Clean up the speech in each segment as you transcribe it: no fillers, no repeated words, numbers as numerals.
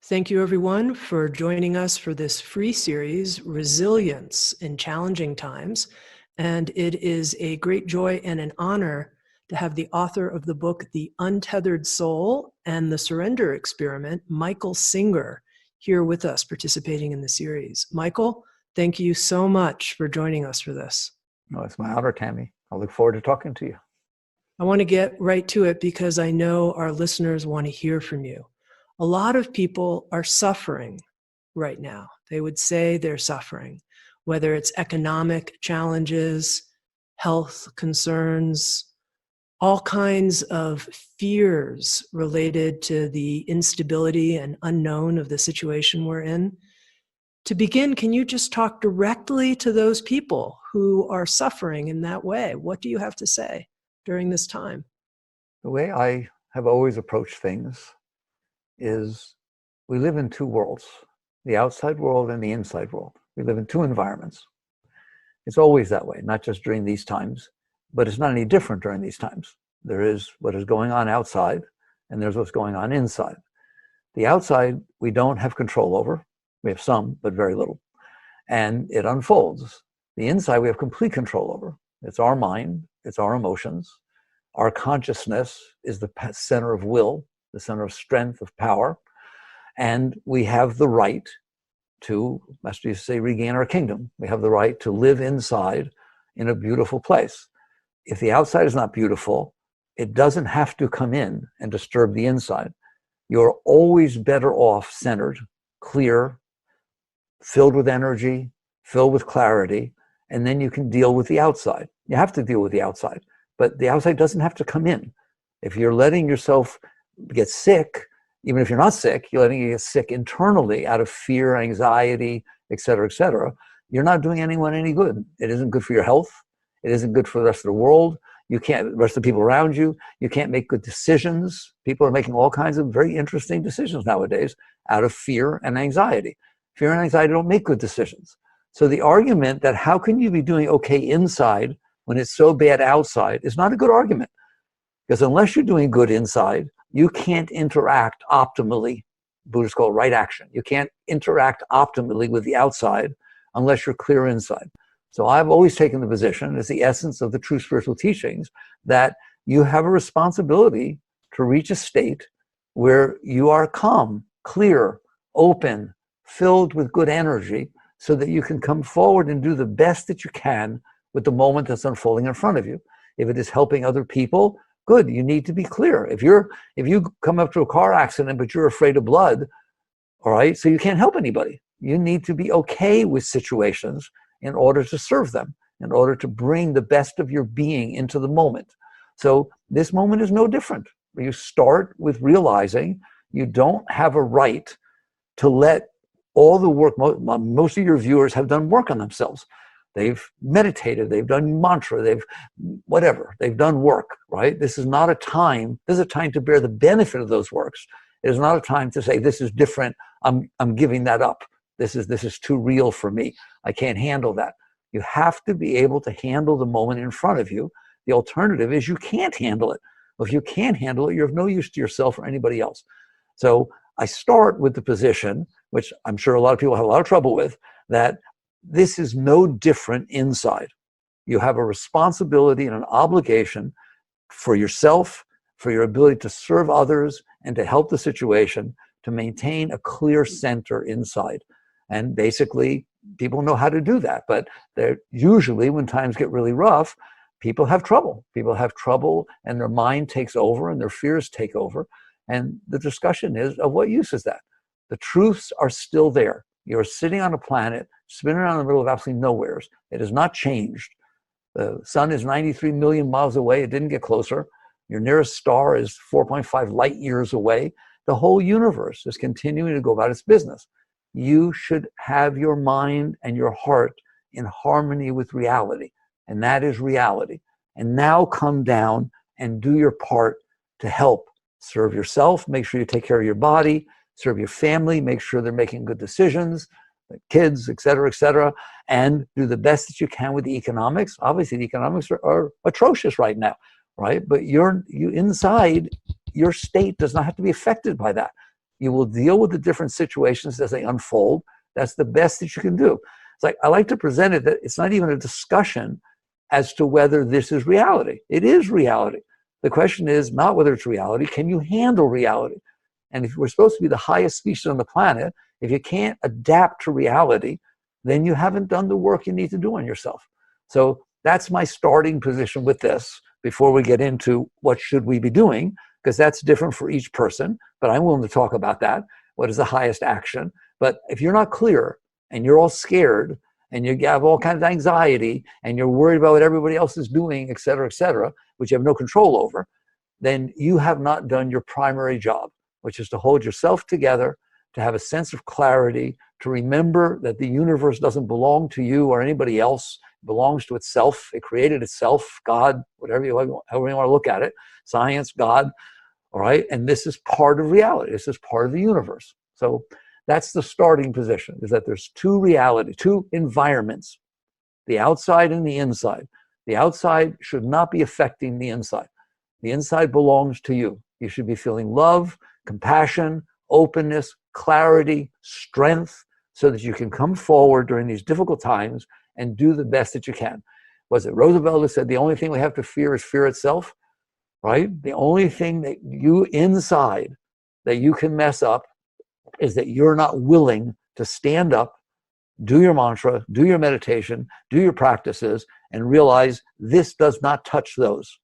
Thank you, everyone, for joining us for this free series, Resilience in Challenging Times. And it is a great joy and an honor to have the author of the book, The Untethered Soul and the Surrender Experiment, Michael Singer, here with us participating in the series. Michael, thank you so much for joining us for this. No, it's my honor, Tami. I look forward to talking to you. I want to get right to it because I know our listeners want to hear from you. A lot of people are suffering right now. They would say they're suffering, whether it's economic challenges, health concerns, all kinds of fears related to the instability and unknown of the situation we're in. To begin, can you just talk directly to those people who are suffering in that way? What do you have to say during this time? The way I have always approached things is we live in two worlds, the outside world and the inside world. We live in two environments. It's always that way, not just during these times, but it's not any different during these times. There is what is going on outside, and there's what's going on inside. The outside, we don't have control over. We have some, but very little. And it unfolds. The inside, we have complete control over. It's our mind, it's our emotions. Our consciousness is the center of will, the center of strength, of power. And we have the right to, Master used to say, regain our kingdom. We have the right to live inside in a beautiful place. If the outside is not beautiful, it doesn't have to come in and disturb the inside. You're always better off centered, clear, filled with energy, filled with clarity, and then you can deal with the outside. You have to deal with the outside, but the outside doesn't have to come in. If you're letting yourself get sick, even if you're not sick, you're letting you get sick internally out of fear, anxiety, et cetera, you're not doing anyone any good. It isn't good for your health. It isn't good for the rest of the world. You can't, the rest of the people around you, you can't make good decisions. People are making all kinds of very interesting decisions nowadays out of fear and anxiety. Fear and anxiety don't make good decisions. So the argument that how can you be doing okay inside when it's so bad outside is not a good argument. Because unless you're doing good inside, you can't interact optimally. Buddhists call it right action. You can't interact optimally with the outside unless you're clear inside. So I've always taken the position, as the essence of the true spiritual teachings, that you have a responsibility to reach a state where you are calm, clear, open, filled with good energy, so that you can come forward and do the best that you can with the moment that's unfolding in front of you. If it is helping other people, good, you need to be clear. If you come up to a car accident, but you're afraid of blood, all right, so you can't help anybody. You need to be okay with situations in order to serve them, in order to bring the best of your being into the moment. So this moment is no different. You start with realizing you don't have a right to let all the work, most of your viewers have done work on themselves. They've meditated, they've done mantra, they've done work, right? This is not a time, this is a time to bear the benefit of those works. It is not a time to say, this is different, I'm giving that up. This is too real for me. I can't handle that. You have to be able to handle the moment in front of you. The alternative is you can't handle it. Well, if you can't handle it, you're of no use to yourself or anybody else. So I start with the position, which I'm sure a lot of people have a lot of trouble with, that this is no different inside. You have a responsibility and an obligation for yourself, for your ability to serve others and to help the situation, to maintain a clear center inside. And basically, people know how to do that. But they're usually, when times get really rough, people have trouble. People have trouble and their mind takes over and their fears take over. And the discussion is, of what use is that? The truths are still there. You're sitting on a planet, spinning around in the middle of absolutely nowheres. It has not changed. The sun is 93 million miles away. It didn't get closer. Your nearest star is 4.5 light years away. The whole universe is continuing to go about its business. You should have your mind and your heart in harmony with reality. And that is reality. And now come down and do your part to help serve yourself. Make sure you take care of your body, serve your family, make sure they're making good decisions, the kids, et cetera, and do the best that you can with the economics. Obviously, the economics are atrocious right now, right? But you inside, your state does not have to be affected by that. You will deal with the different situations as they unfold. That's the best that you can do. It's like, I like to present it that it's not even a discussion as to whether this is reality. It is reality. The question is not whether it's reality. Can you handle reality? And if we're supposed to be the highest species on the planet, if you can't adapt to reality, then you haven't done the work you need to do on yourself. So that's my starting position with this before we get into what should we be doing, because that's different for each person. But I'm willing to talk about that. What is the highest action? But if you're not clear and you're all scared and you have all kinds of anxiety and you're worried about what everybody else is doing, et cetera, which you have no control over, then you have not done your primary job, which is to hold yourself together, to have a sense of clarity, to remember that the universe doesn't belong to you or anybody else. It belongs to itself. It created itself, God, however you want to look at it, science, God, all right? And this is part of reality. This is part of the universe. So that's the starting position, is that there's two environments, the outside and the inside. The outside should not be affecting the inside. The inside belongs to you. You should be feeling love, compassion, openness, clarity, strength, so that you can come forward during these difficult times and do the best that you can. Was it Roosevelt who said the only thing we have to fear is fear itself, right? The only thing that you inside that you can mess up is that you're not willing to stand up, do your mantra, do your meditation, do your practices, and realize this does not touch those.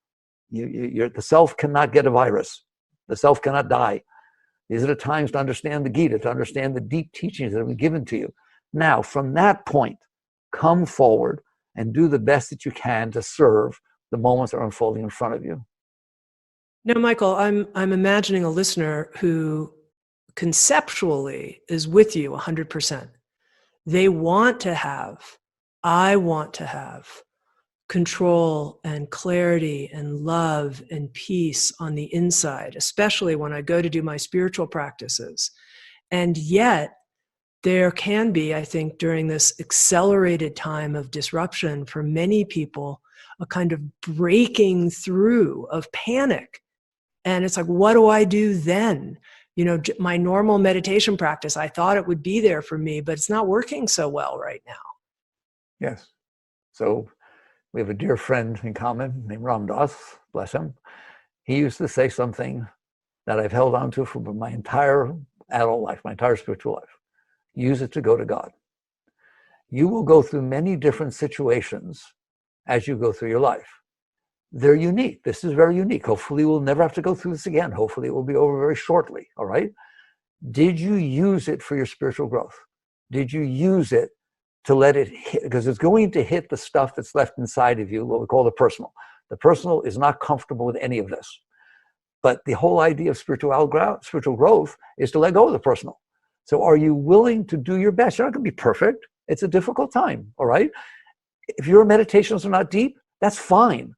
The self cannot get a virus. The self cannot die. These are the times to understand the Gita, to understand the deep teachings that have been given to you. Now, from that point, come forward and do the best that you can to serve the moments that are unfolding in front of you. Now, Michael, I'm imagining a listener who conceptually is with you 100%. They want to have, I want to have control and clarity and love and peace on the inside, especially when I go to do my spiritual practices. And yet, there can be, I think, during this accelerated time of disruption for many people, a kind of breaking through of panic. And it's like, what do I do then? You know, my normal meditation practice, I thought it would be there for me, but it's not working so well right now. Yes. So we have a dear friend in common named Ram Dass, bless him. He used to say something that I've held on to for my entire adult life, my entire spiritual life. Use it to go to God. You will go through many different situations as you go through your life. They're unique. This is very unique. Hopefully we'll never have to go through this again. Hopefully it will be over very shortly, all right? Did you use it for your spiritual growth? Did you use it to let it hit? Because it's going to hit the stuff that's left inside of you, what we call the personal. The personal is not comfortable with any of this. But the whole idea of spiritual growth is to let go of the personal. So are you willing to do your best? You're not going to be perfect. It's a difficult time, all right? If your meditations are not deep, that's fine.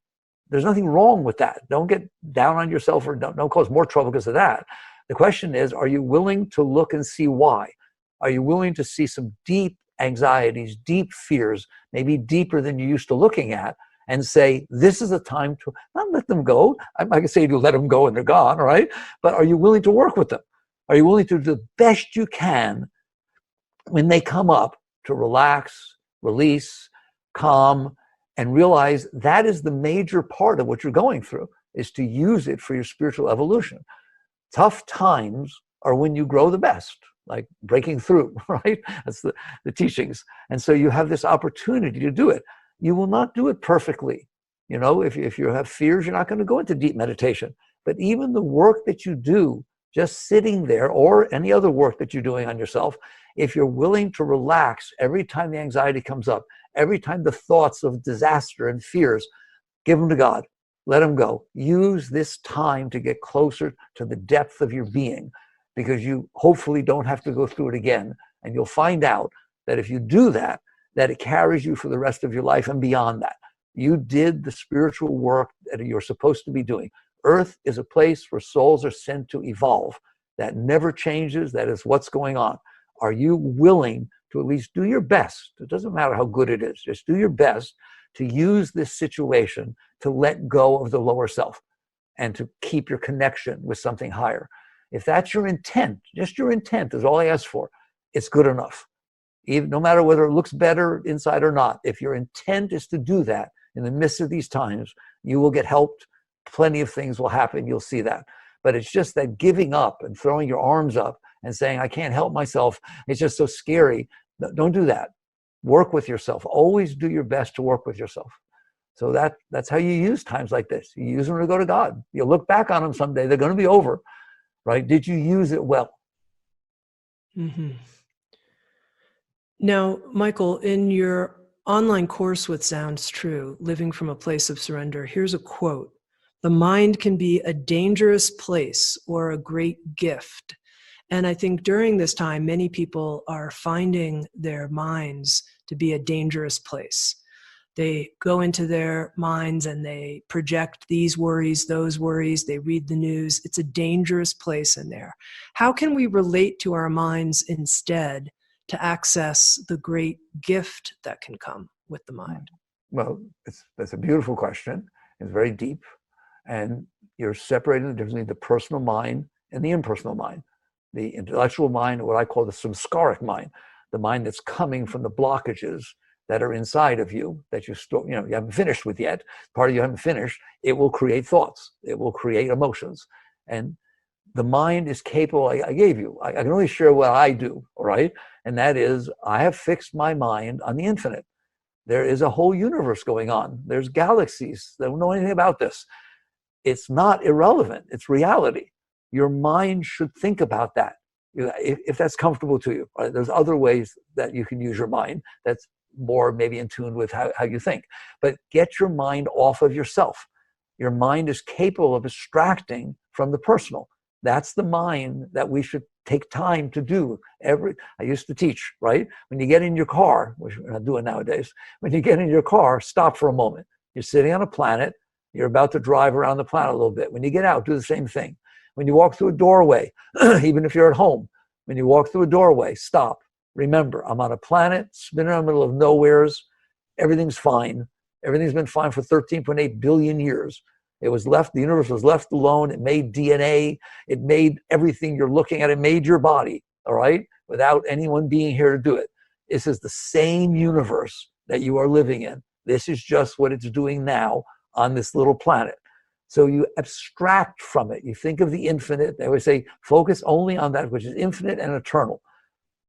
There's nothing wrong with that. Don't get down on yourself or don't cause more trouble because of that. The question is, are you willing to look and see why? Are you willing to see some deep anxieties, deep fears, maybe deeper than you used to looking at, and say, this is a time to not let them go. I can say you let them go and they're gone, all right? But are you willing to work with them? Are you willing to do the best you can when they come up to relax, release, calm, and realize that is the major part of what you're going through, is to use it for your spiritual evolution. Tough times are when you grow the best, like breaking through, right? That's the teachings. And so you have this opportunity to do it. You will not do it perfectly. You know, if you have fears, you're not going to go into deep meditation. But even the work that you do, just sitting there, or any other work that you're doing on yourself, if you're willing to relax every time the anxiety comes up, every time the thoughts of disaster and fears, give them to God. Let them go. Use this time to get closer to the depth of your being, because you hopefully don't have to go through it again. And you'll find out that if you do that, that it carries you for the rest of your life and beyond that. You did the spiritual work that you're supposed to be doing. Earth is a place where souls are sent to evolve. That never changes. That is what's going on. Are you willing to at least do your best? It doesn't matter how good it is. Just do your best to use this situation to let go of the lower self and to keep your connection with something higher. If that's your intent, just your intent is all I ask for, it's good enough. Even no matter whether it looks better inside or not, if your intent is to do that in the midst of these times, you will get helped. Plenty of things will happen. You'll see that. But it's just that giving up and throwing your arms up and saying, I can't help myself, it's just so scary. Don't do that. Work with yourself. Always do your best to work with yourself. So that's how you use times like this. You use them to go to God. You'll look back on them someday. They're going to be over, right? Did you use it well? Mm-hmm. Now, Michael, in your online course with Sounds True, Living from a Place of Surrender, here's a quote. The mind can be a dangerous place or a great gift. And I think during this time, many people are finding their minds to be a dangerous place. They go into their minds and they project these worries, those worries. They read the news. It's a dangerous place in there. How can we relate to our minds instead to access the great gift that can come with the mind? Well, that's a beautiful question. It's very deep. And you're separating the difference between the personal mind and the impersonal mind. The intellectual mind, what I call the samskaric mind, the mind that's coming from the blockages that are inside of you that you still, you haven't finished with yet. Part of you haven't finished. It will create thoughts. It will create emotions. And the mind is capable, I gave you. I can only share what I do, all right? And that is, I have fixed my mind on the infinite. There is a whole universe going on. There's galaxies that don't know anything about this. It's not irrelevant. It's reality. Your mind should think about that, if that's comfortable to you. Right? There's other ways that you can use your mind that's more maybe in tune with how you think. But get your mind off of yourself. Your mind is capable of abstracting from the personal. That's the mind that we should take time to do. I used to teach, right? When you get in your car, which we're not doing nowadays, when you get in your car, stop for a moment. You're sitting on a planet. You're about to drive around the planet a little bit. When you get out, do the same thing. When you walk through a doorway, even if you're at home, when you walk through a doorway, stop. Remember, I'm on a planet, spinning in the middle of nowheres. Everything's fine. Everything's been fine for 13.8 billion years. It was left, the universe was left alone. It made DNA. It made everything you're looking at. It made your body, all right? Without anyone being here to do it. This is the same universe that you are living in. This is just what it's doing now on this little planet. So you abstract from it. You think of the infinite. They always say, focus only on that which is infinite and eternal.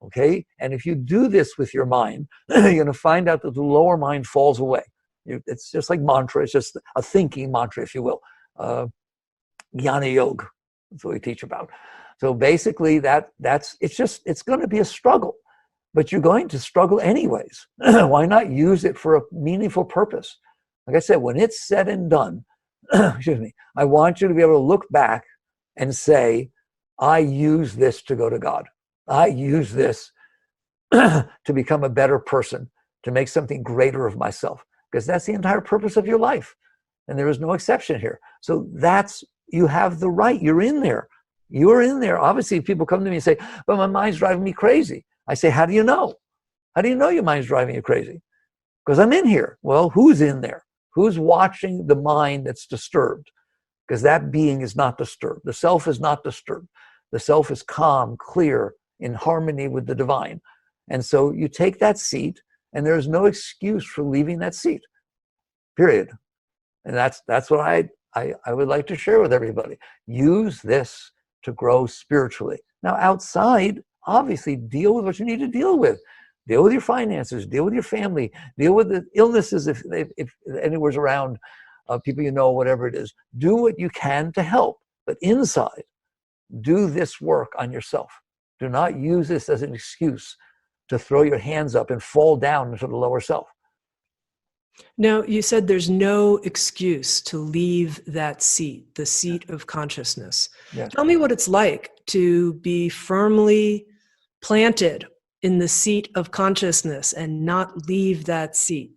Okay? And if you do this with your mind, you're going to find out that the lower mind falls away. It's just like mantra. It's just a thinking mantra, if you will. Jnana Yoga. That's what we teach about. So basically, it's going to be a struggle. But you're going to struggle anyways. Why not use it for a meaningful purpose? Like I said, when it's said and done, excuse me, I want you to be able to look back and say, I use this to go to God. I use this to become a better person, to make something greater of myself, because that's the entire purpose of your life. And there is no exception here. So you have the right. You're in there. You're in there. Obviously, people come to me and say, but my mind's driving me crazy. I say, how do you know? How do you know your mind's driving you crazy? Because I'm in here. Well, who's in there? Who's watching the mind that's disturbed? Because that being is not disturbed. The self is not disturbed. The self is calm, clear, in harmony with the divine. And so you take that seat, and there's no excuse for leaving that seat, period. And that's what I would like to share with everybody. Use this to grow spiritually. Now, outside, obviously, deal with what you need to deal with. Deal with your finances, deal with your family, deal with the illnesses if anyone's around, people you know, whatever it is. Do what you can to help. But inside, do this work on yourself. Do not use this as an excuse to throw your hands up and fall down into the lower self. Now, you said there's no excuse to leave that seat, the seat of consciousness. Yes. Tell me what it's like to be firmly planted in the seat of consciousness and not leave that seat.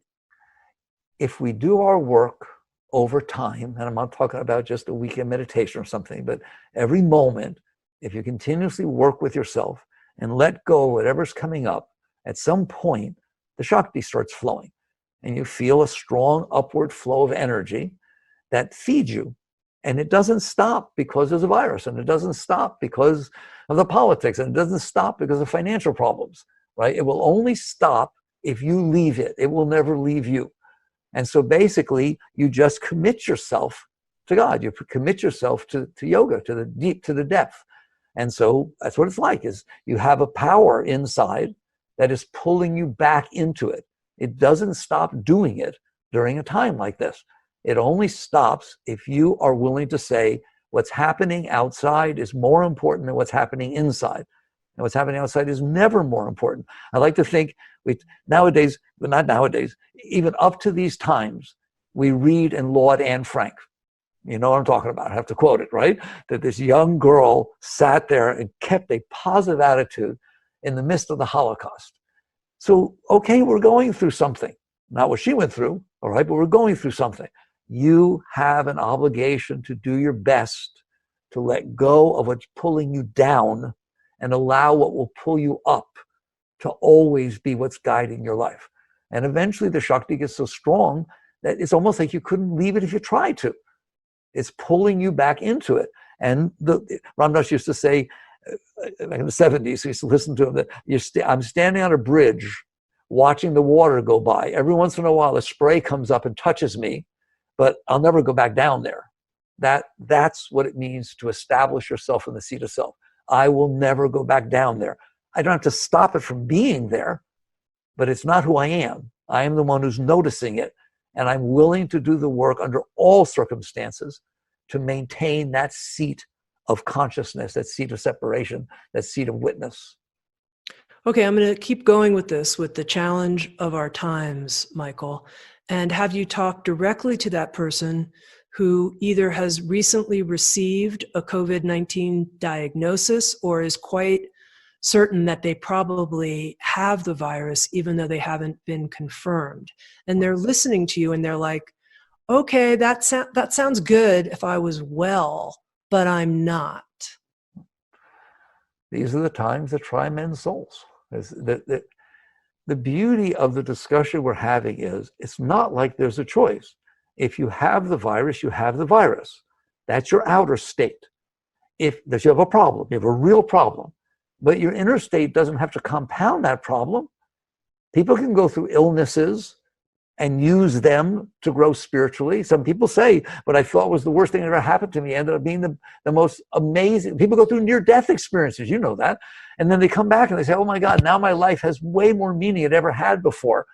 If we do our work over time, and I'm not talking about just a weekend meditation or something, but every moment, if you continuously work with yourself and let go of whatever's coming up, at some point, the Shakti starts flowing. And you feel a strong upward flow of energy that feeds you. And it doesn't stop because there's a virus, and it doesn't stop because of the politics, and it doesn't stop because of financial problems, right? It will only stop if you leave it. It will never leave you. And so basically, you just commit yourself to God. You commit yourself to yoga, to the deep, to the depth. And so that's what it's like, is you have a power inside that is pulling you back into it. It doesn't stop doing it during a time like this. It only stops if you are willing to say what's happening outside is more important than what's happening inside. And what's happening outside is never more important. I like to think nowadays, but not nowadays, even up to these times, we read and laud Anne Frank. You know what I'm talking about. I have to quote it, right? That this young girl sat there and kept a positive attitude in the midst of the Holocaust. So, okay, we're going through something. Not what she went through, all right, but we're going through something. You have an obligation to do your best to let go of what's pulling you down and allow what will pull you up to always be what's guiding your life. And eventually the Shakti gets so strong that it's almost like you couldn't leave it if you tried to. It's pulling you back into it. And Ram Dass used to say, back in the 70s, we used to listen to him, that I'm standing on a bridge watching the water go by. Every once in a while, a spray comes up and touches me, but I'll never go back down there. That's what it means to establish yourself in the seat of self. I will never go back down there. I don't have to stop it from being there, but it's not who I am. I am the one who's noticing it, and I'm willing to do the work under all circumstances to maintain that seat of consciousness, that seat of separation, that seat of witness. Okay, I'm going to keep going with this, with the challenge of our times, Michael, and have you talk directly to that person who either has recently received a COVID-19 diagnosis or is quite certain that they probably have the virus, even though they haven't been confirmed. And they're listening to you and they're like, okay, that sounds good if I was well, but I'm not. These are the times that try men's souls. The beauty of the discussion we're having is it's not like there's a choice. If you have the virus, you have the virus. That's your outer state. If you have a problem, you have a real problem, but your inner state doesn't have to compound that problem. People can go through illnesses and use them to grow spiritually. Some people say, what I thought was the worst thing that ever happened to me ended up being the most amazing. People go through near-death experiences, you know that. And then they come back and they say, oh my God, now my life has way more meaning than it ever had before.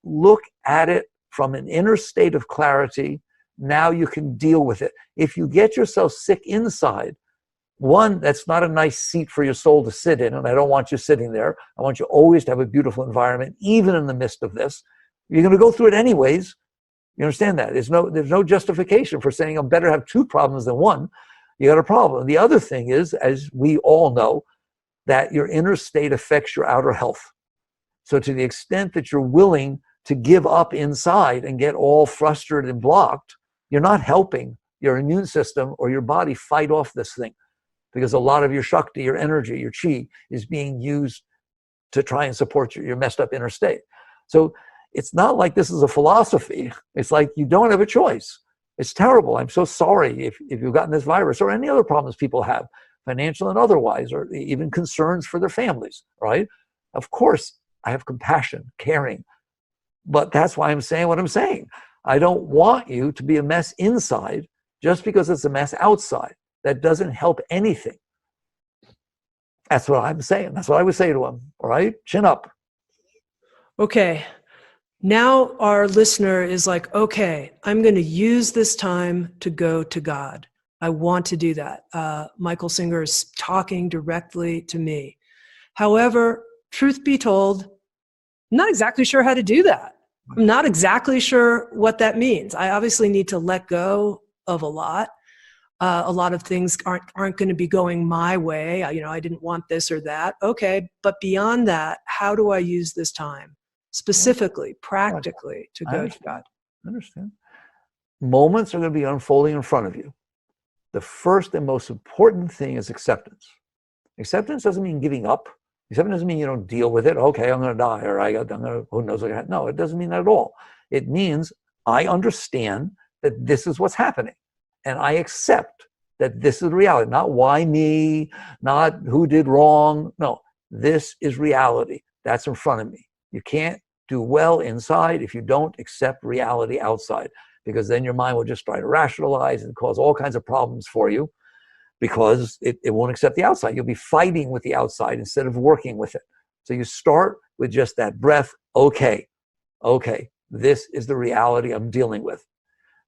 Look at it from an inner state of clarity. Now you can deal with it. If you get yourself sick inside, one, that's not a nice seat for your soul to sit in, and I don't want you sitting there. I want you always to have a beautiful environment, even in the midst of this. You're going to go through it anyways. You understand that? There's no justification for saying I'm better have two problems than one. You got a problem. The other thing is, as we all know, that your inner state affects your outer health. So to the extent that you're willing to give up inside and get all frustrated and blocked, you're not helping your immune system or your body fight off this thing. Because a lot of your Shakti, your energy, your chi is being used to try and support your messed up inner state. So it's not like this is a philosophy. It's like you don't have a choice. It's terrible. I'm so sorry if you've gotten this virus or any other problems people have, financial and otherwise, or even concerns for their families, right? Of course, I have compassion, caring, but that's why I'm saying what I'm saying. I don't want you to be a mess inside just because it's a mess outside. That doesn't help anything. That's what I'm saying. That's what I would say to him. All right? Chin up. Okay. Now our listener is like, okay, I'm going to use this time to go to God. I want to do that. Michael Singer is talking directly to me. However, truth be told, I'm not exactly sure how to do that. I'm not exactly sure what that means. I obviously need to let go of a lot. A lot of things aren't going to be going my way. I didn't want this or that. Okay, but beyond that, how do I use this time specifically, practically, to go to God? I understand. Moments are going to be unfolding in front of you. The first and most important thing is acceptance. Acceptance doesn't mean giving up. Acceptance doesn't mean you don't deal with it. Okay, I'm going to die, or who knows what happen. No, it doesn't mean that at all. It means I understand that this is what's happening. and I accept that this is reality, not why me, not who did wrong. No, this is reality. That's in front of me. You can't do well inside if you don't accept reality outside, because then your mind will just try to rationalize and cause all kinds of problems for you, because it won't accept the outside. You'll be fighting with the outside instead of working with it. So you start with just that breath. Okay, this is the reality I'm dealing with.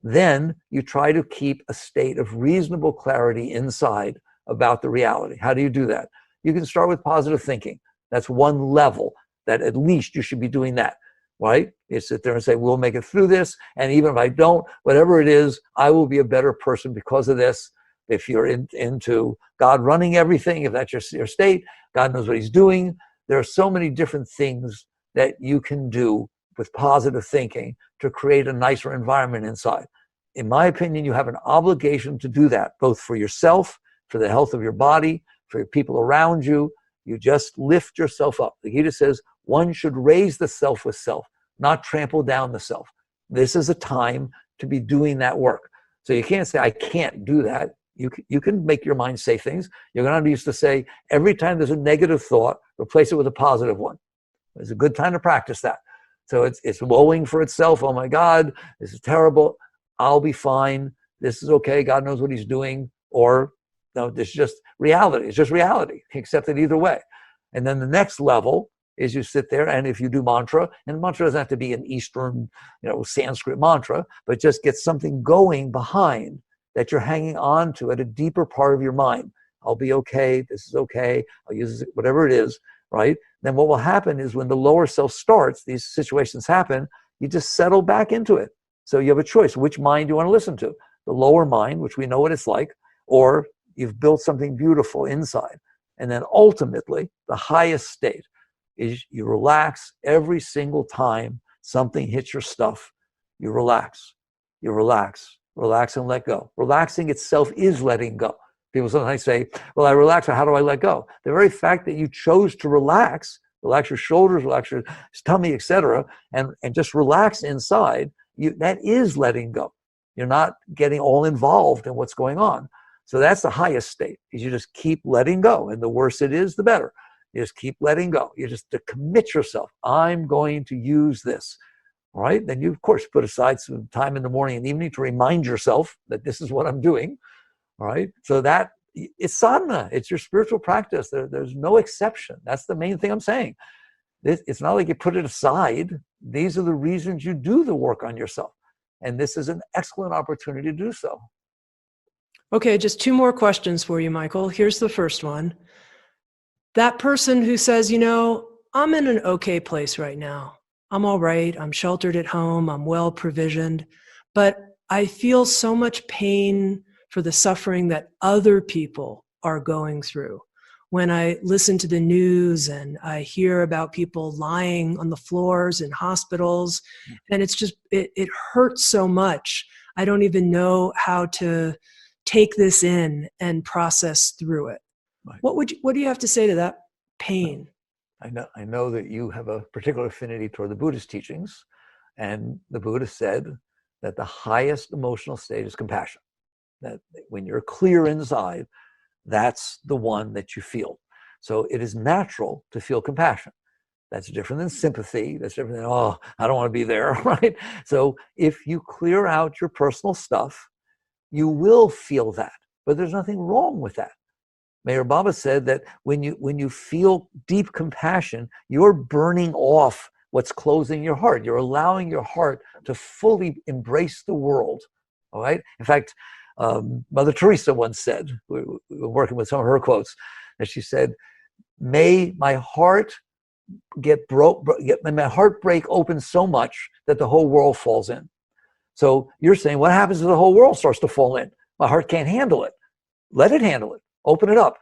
Then you try to keep a state of reasonable clarity inside about the reality. How do you do that? You can start with positive thinking. That's one level that at least you should be doing that, right? You sit there and say, we'll make it through this. And even if I don't, whatever it is, I will be a better person because of this. If you're into God running everything, if that's your state, God knows what he's doing. There are so many different things that you can do with positive thinking to create a nicer environment inside. In my opinion, you have an obligation to do that, both for yourself, for the health of your body, for your people around you. You just lift yourself up. The Gita says one should raise the self with self, not trample down the self. This is a time to be doing that work. So you can't say, I can't do that. You can make your mind say things. You're going to be used to say, every time there's a negative thought, replace it with a positive one. It's a good time to practice that. So it's woeing for itself. Oh my God, this is terrible. I'll be fine. This is okay. God knows what he's doing. Or no, this is just reality. It's just reality. Accept it either way. And then the next level is you sit there, and if you do mantra, and mantra doesn't have to be an Eastern, Sanskrit mantra, but just get something going behind that you're hanging on to at a deeper part of your mind. I'll be okay. This is okay. I'll use it, whatever it is, right? Then what will happen is when the lower self starts, these situations happen, you just settle back into it. So you have a choice. Which mind do you want to listen to? The lower mind, which we know what it's like, or you've built something beautiful inside. And then ultimately, the highest state is you relax every single time something hits your stuff. You relax. You relax. Relax and let go. Relaxing itself is letting go. People sometimes say, well, I relax, how do I let go? The very fact that you chose to relax your shoulders, relax your tummy, etc., and just relax inside, that is letting go. You're not getting all involved in what's going on. So that's the highest state, is you just keep letting go. And the worse it is, the better. You just keep letting go. You just to commit yourself. I'm going to use this. All right. Then you, of course, put aside some time in the morning and evening to remind yourself that this is what I'm doing. All right. So that it's sadhana. It's your spiritual practice. There's no exception. That's the main thing I'm saying. It's not like you put it aside. These are the reasons you do the work on yourself. And this is an excellent opportunity to do so. Okay, just two more questions for you, Michael. Here's the first one. That person who says, I'm in an okay place right now. I'm all right. I'm sheltered at home. I'm well provisioned. But I feel so much pain for the suffering that other people are going through. When I listen to the news and I hear about people lying on the floors in hospitals, and it hurts so much. I don't even know how to take this in and process through it. Right. What do you have to say to that pain? I know that you have a particular affinity toward the Buddhist teachings, and the Buddha said that the highest emotional state is compassion. That when you're clear inside, that's the one that you feel. So it is natural to feel compassion. That's different than sympathy. That's different than, oh, I don't want to be there, right? So if you clear out your personal stuff, you will feel that, but there's nothing wrong with that. Mayor Baba said that when you feel deep compassion, you're burning off what's closing your heart. You're allowing your heart to fully embrace the world, all right? In fact, Mother Teresa once said, we were working with some of her quotes, and she said, may my heart my heart break open so much that the whole world falls in. So you're saying, what happens if the whole world starts to fall in? My heart can't handle it. Let it handle it. Open it up.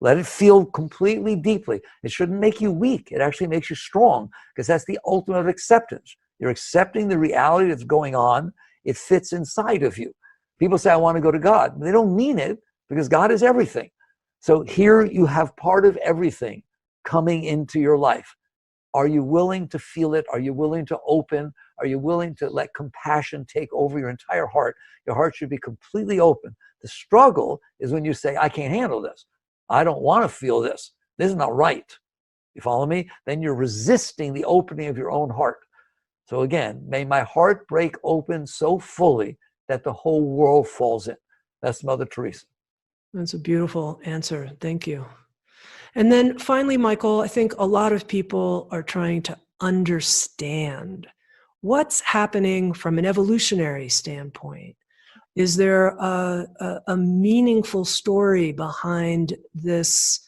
Let it feel completely deeply. It shouldn't make you weak. It actually makes you strong, because that's the ultimate of acceptance. You're accepting the reality that's going on. It fits inside of you. People say, I want to go to God. They don't mean it, because God is everything. So here you have part of everything coming into your life. Are you willing to feel it? Are you willing to open? Are you willing to let compassion take over your entire heart? Your heart should be completely open. The struggle is when you say, I can't handle this. I don't want to feel this. This is not right. You follow me? Then you're resisting the opening of your own heart. So again, may my heart break open so fully that the whole world falls in. That's Mother Teresa. That's a beautiful answer. Thank you. And then finally, Michael, I think a lot of people are trying to understand what's happening from an evolutionary standpoint. Is there a meaningful story behind this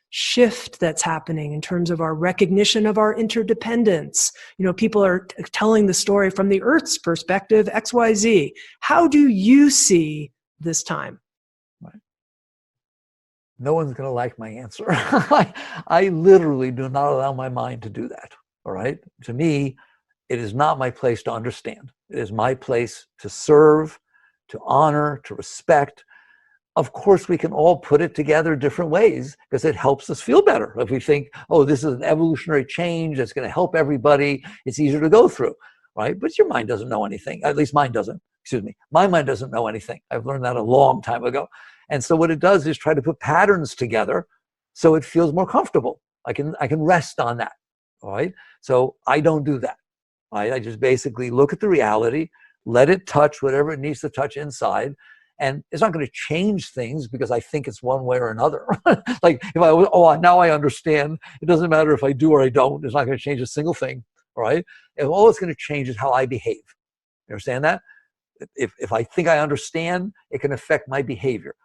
shift that's happening in terms of our recognition of our interdependence? You know, people are telling the story from the Earth's perspective, XYZ. How do you see this time? No one's going to like my answer. I literally do not allow my mind to do that. All right. To me, it is not my place to understand. It is my place to serve, to honor, to respect. Of course, we can all put it together different ways because it helps us feel better. If we think, oh, this is an evolutionary change that's going to help everybody, it's easier to go through, right? But your mind doesn't know anything. At least mine doesn't. Excuse me. My mind doesn't know anything. I've learned that a long time ago. And so what it does is try to put patterns together so it feels more comfortable. I can rest on that. All right. So I don't do that. I just basically look at the reality, let it touch whatever it needs to touch inside. And it's not going to change things because I think it's one way or another. Like if now I understand, it doesn't matter if I do or I don't. It's not going to change a single thing. All right. And all it's going to change is how I behave. You understand that? If I think I understand, it can affect my behavior.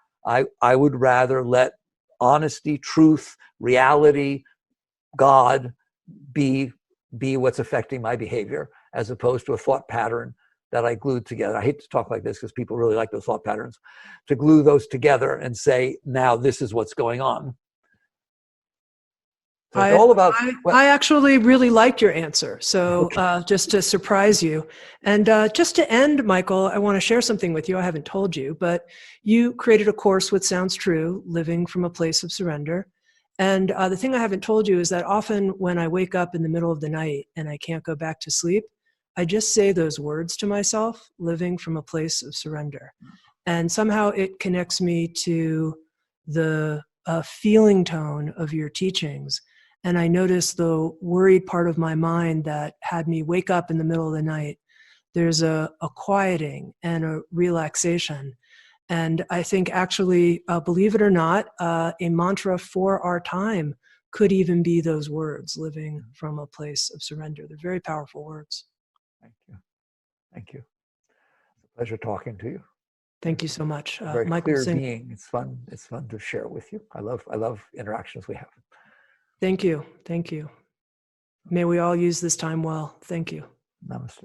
I would rather let honesty, truth, reality, God be what's affecting my behavior as opposed to a thought pattern that I glued together. I hate to talk like this because people really like those thought patterns. To glue those together and say, now this is what's going on. So it's all about. I actually really liked your answer. So just to surprise you. And just to end, Michael, I want to share something with you. I haven't told you, but you created a course, What Sounds True, Living from a Place of Surrender. And the thing I haven't told you is that often when I wake up in the middle of the night and I can't go back to sleep, I just say those words to myself, living from a place of surrender. And somehow it connects me to the feeling tone of your teachings. And I noticed the worried part of my mind that had me wake up in the middle of the night. There's a quieting and a relaxation. And I think actually, believe it or not, a mantra for our time could even be those words, living from a place of surrender. They're very powerful words. Thank you. Thank you. It's a pleasure talking to you. Thank you so much. Very Michael clear Singh. being. It's fun. It's fun to share with you. I love interactions we have. Thank you. Thank you. May we all use this time well. Thank you. Namaste.